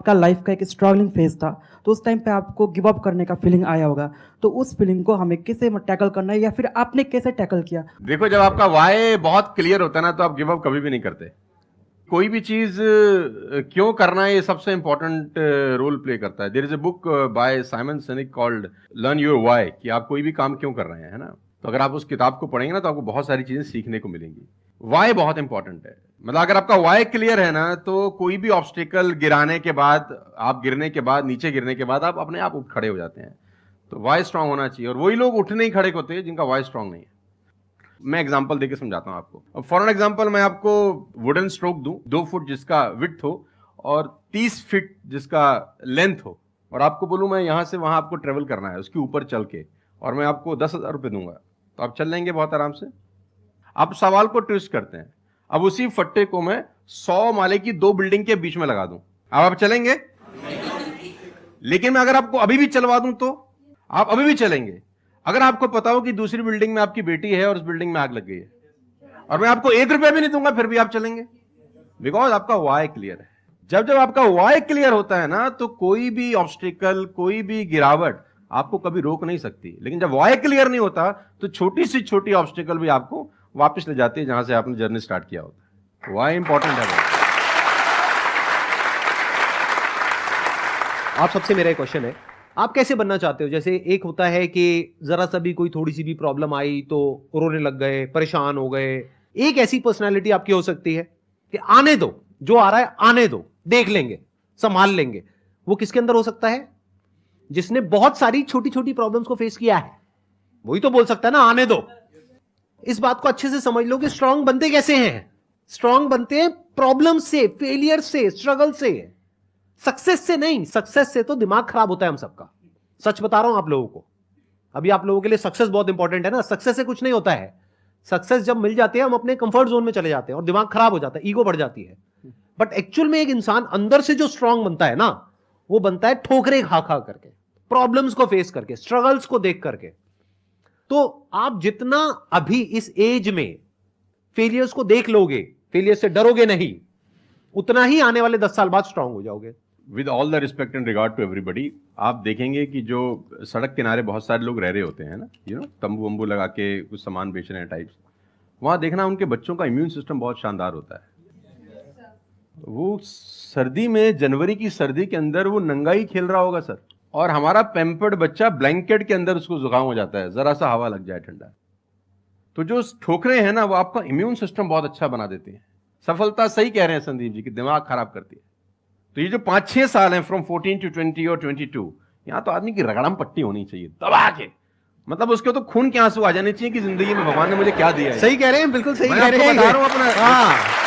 आपका लाइफ का एक स्ट्रगलिंग फेज था, तो उस टाइम पे आपको गिव अप करने का फीलिंग आया होगा, तो उस फीलिंग को हमें कैसे टैकल करना है या फिर आपने कैसे टैकल किया? देखो, जब आपका वाई बहुत क्लियर होता है ना, तो आप गिव अप कभी भी नहीं करते। कोई भी चीज क्यों करना है, ये सबसे इंपॉर्टेंट रोल प्ले करता है। There is a book by Simon Sinek called learn your why, कि आप कोई भी काम क्यों कर रहे हैं, है ना। तो अगर आप उस किताब को पढ़ेंगे ना, तो आपको बहुत सारी चीजें सीखने को मिलेंगी। वाई बहुत इंपॉर्टेंट है। मतलब अगर आपका वाई क्लियर है ना, तो कोई भी ऑब्स्टिकल गिराने के बाद, आप गिरने के बाद, नीचे गिरने के बाद आप अपने आप उठ खड़े हो जाते हैं। तो वाई स्ट्रांग होना चाहिए, और वही लोग उठने ही खड़े होते हैं जिनका वाई स्ट्रांग नहीं है। मैं एग्जांपल देके समझाता हूं आपको। फॉर एन एग्जांपल, मैं आपको वुडन स्ट्रोक दूं, 2 फुट जिसका विड्थ हो और 30 फीट जिसका लेंथ हो, और आपको बोलूं मैं यहां से वहां आपको ट्रेवल करना है उसके ऊपर चल के, और मैं आपको 10,000 रुपए दूंगा, तो आप चल लेंगे बहुत आराम से? आप सवाल को ट्विस्ट करते हैं। अब उसी फट्टे को मैं 100 माले की 2 बिल्डिंग के बीच में लगा दूं, अब आप चलेंगे? लेकिन मैं अगर आपको अभी भी चलवा दूं, तो आप अभी भी चलेंगे। अगर आपको पता हो कि दूसरी बिल्डिंग में आपकी बेटी है और उस बिल्डिंग में आग लग गई है, और मैं आपको 1 रुपया भी नहीं दूंगा, फिर भी आप चलेंगे? बिकॉज आपका वाई क्लियर है। जब जब आपका वाई क्लियर होता है ना, तो कोई भी ऑब्स्टिकल, कोई भी गिरावट आपको कभी रोक नहीं सकती। लेकिन जब वाई क्लियर नहीं होता, तो छोटी से छोटी ऑब्स्टिकल भी आपको वापस ले जाती है जहां से आपने जर्नी स्टार्ट किया होता है। वाई इंपॉर्टेंट है बहुत। आप सबसे मेरा एक क्वेश्चन है, आप कैसे बनना चाहते हो? जैसे एक होता है कि जरा सा भी कोई थोड़ी सी भी प्रॉब्लम आई तो रोने लग गए, परेशान हो गए। एक ऐसी पर्सनालिटी आपकी हो सकती है कि आने दो, जो आ रहा है आने दो, देख लेंगे, संभाल लेंगे। वो किसके अंदर हो सकता है? जिसने बहुत सारी छोटी छोटी प्रॉब्लम्स को फेस किया है, वही तो बोल सकता है ना आने दो। इस बात को अच्छे से समझ लो कि स्ट्रांग बनते कैसे हैं। स्ट्रांग बनते हैं प्रॉब्लम से, फेलियर से, स्ट्रगल से, सक्सेस से नहीं। सक्सेस से तो दिमाग खराब होता है हम सबका। सच बता रहा हूं आप लोगों को। अभी आप लोगों के लिए सक्सेस बहुत इंपॉर्टेंट है ना। सक्सेस से कुछ नहीं होता है। सक्सेस जब मिल जाती है, हम अपने कंफर्ट जोन में चले जाते हैं और दिमाग खराब हो जाता है, ईगो बढ़ जाती है। बट एक्चुअल में एक इंसान अंदर से जो स्ट्रांग बनता है ना, वो बनता है ठोकरे खा खा करके, प्रॉब्लम्स को फेस करके, स्ट्रगल्स को देख करके। तो आप जितना अभी इस एज में फेलियर्स को देख लोगे, फेलियर से डरोगे नहीं, उतना ही आने वाले 10 साल बाद स्ट्रांग हो जाओगे। With all the respect and regard to everybody, आप देखेंगे कि जो सड़क किनारे बहुत सारे लोग रह रहे होते हैं ना, तंबू वंबू लगा के कुछ सामान बेच रहे हैं टाइप्स, वहां देखना उनके बच्चों का इम्यून सिस्टम बहुत शानदार होता है। वो सर्दी में, जनवरी की सर्दी के अंदर वो नंगा ही खेल रहा होगा सर, और हमारा पैम्पर्ड बच्चा ब्लैंकेट के अंदर उसको जुकाम हो जाता है, जरा सा हवा लग जाए ठंडा। तो जो ठोकरे हैं ना, वो आपका इम्यून सिस्टम बहुत अच्छा बना देते हैं। सफलता, सही कह रहे हैं संदीप जी, कि दिमाग खराब करती है। तो ये जो 5-6 साल हैं, फ्रॉम 14 to 20 और 22, यहां तो आदमी की रगड़म पट्टी होनी चाहिए दबा के। मतलब उसके तो खून के आंसू आ जाने चाहिए कि जिंदगी में भगवान ने मुझे क्या दिया है। सही कह रहे हैं, बिल्कुल सही कह रहे हैं। मैं आपको बता रहा हूं अपना। हाँ।